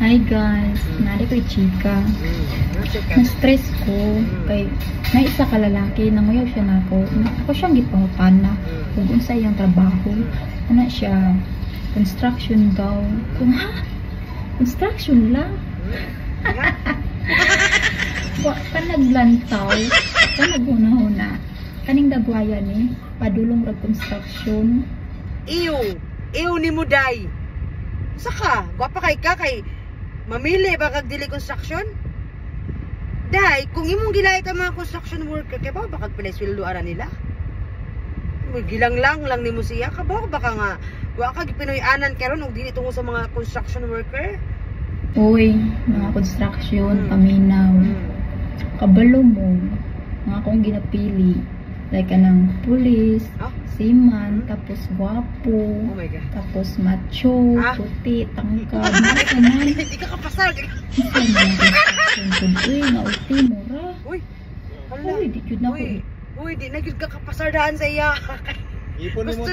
Hi guys, nari ko'y chika. Na-stress ko kay may isa ka lalaki, nanguyaw siya na ako. Ako siyang gipangutana kung unsa iyang trabaho. Ano siya? Construction daw. Kung ha? Construction lang? Wa ka naglantaw, ka naghuna-huna. Kaning dagwaya ni, padulong rag construction. Iyo ni mo day. Saka, gwapa kay ka kay mamili ba kag dili construction? Day, kung imong gilayt ang mga construction worker, kay ba kag pinaisweldoan nila? Gilang lang nimo siya, kabaw baka nga wa kag pinoy-anan karon og dili tungo sa mga construction worker? Uy, mga construction, paminaw. Kabalo mo, mga akong ginapili. Like kanang pulis, seaman, tapos guwapo, Oh my God. tapos macho, puti, tangkad, mga naman. Hindi ka kapasal. Isa na yung construction. Uy, nauti mo ra. Uy, hala. Uy, di yun ako. Uy, di na gyud ka kapasardaan sa iya. Ipon mo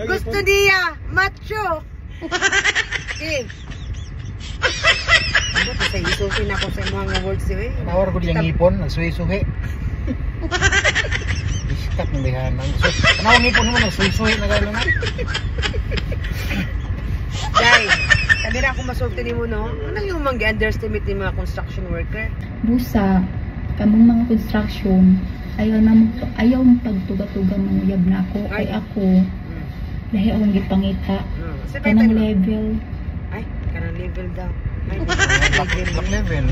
Gusto niya, macho. Okay. Ano pa sa isusin ako sa mga words eh. Nawar ko diyang ipon, nagsuhi-suhi. Iskat ng lihanan. So, kanawang ipon mo, nagsuhi-suhi na gano'n na. Day, sabi na ako masulti ni mo, no? Anong yung mag-underestimate ni mga construction worker? Busa, kamong mga construction, ayaw mong pagtuga-tuga manguyab na ako. Kay ako, dahil akong gipangita. Kanang level. Ay, kanang level daw. Ay, Black level.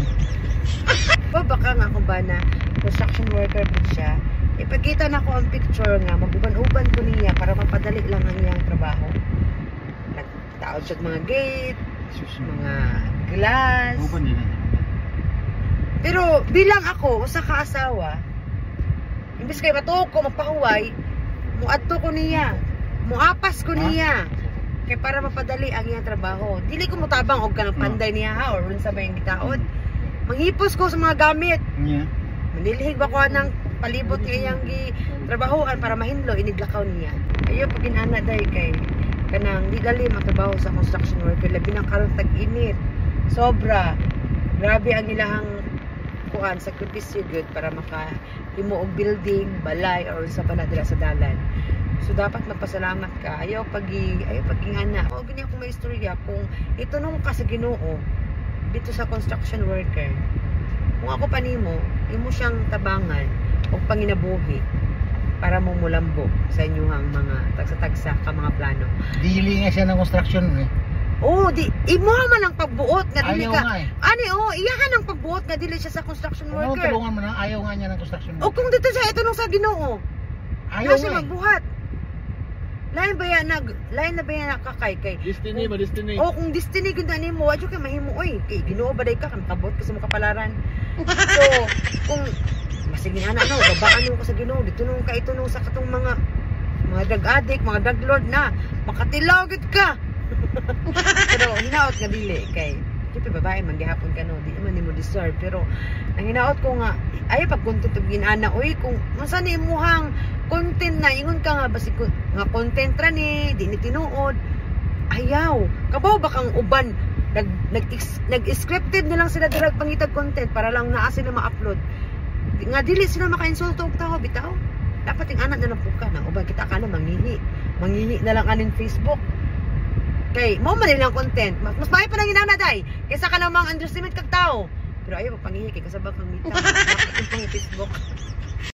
baka nga kung ba na construction worker po siya, ipagkita na ko ang picture nga, maguban-uban ko niya para mapadali lang ang iyang trabaho. Nagtaod siya mga gate, mga glass. Upan din. Pero bilang ako, sa kaasawa, imbes kay matuog ko, mapahuway, muadto ko niya, muapas ko niya. Kaya para mapadali ang iyang trabaho. Dili ko mutabang og kanang panday niya ha, or rin sa bayang gitaod. Manghipos ko sa mga gamit. Yeah. Manilihig ba ko ng palibot ng iyang trabahoan para mahinlo, iniglakaw niya. Ayaw pag inana day kay kanang di dali matrabaho sa construction worker, labi ng karon tag-init. Sobra. Grabe ang ilahang kuan, sakripisyo good para makahimo og building, balay, or sa panadira sa dalan. So dapat magpasalamat ka. Ayaw pagingana. O ganyan kung may istorya, kung itunong ka sa Ginoo dito sa construction worker, kung ako pa nimo, imo siyang tabangan o panginabuhi para mo mulambo sa inyong mga tagsa-tagsa ka mga plano. Dili nga siya ng construction eh. Oh, imo man ang pagbuot nga dili Ayaw ka. nga eh. Ani iyahan ang pagbuot nga dili siya sa construction Oo, worker. tulungan mo na. Ayaw nga niya ng construction. O kung dito siya itunong sa Ginoo, Ayaw siya nga eh. magbuhat. Lain na ba yan nakakay kay Destiny ba, destiny? oh, kung destiny gud na nimo, adyo kay mahimo oy, kay Ginoo ba day ka kan kabot ka sa mga kapalaran. So, kung masige ana no, babaan mo ko sa Ginoo, dito nung ka ito nung sa katong mga drug addict, mga drug lord na makatilaw gid ka. Pero hinaot nga dili kay Siyempre babae man gihapon ka no, di man nimo deserve, pero ang hinaot ko nga ay pag content og ginana oy, kung unsa ni imuhang content na ingon ka nga basi nga content ra ni di ni tinuod, ayaw kabaw ba kang uban nag-scripted na lang sila dirag pangitag content para lang naa sila ma-upload nga dili sila maka-insulto og tao bitaw. Dapat yung anak na lang puka na uban kita kana manghihi na lang aning Facebook kay mo man nilang content mas may pa nang inana day kaysa ka namang underestimate kag tao, pero ayaw panghihi kay kasabang kang mita sa Facebook.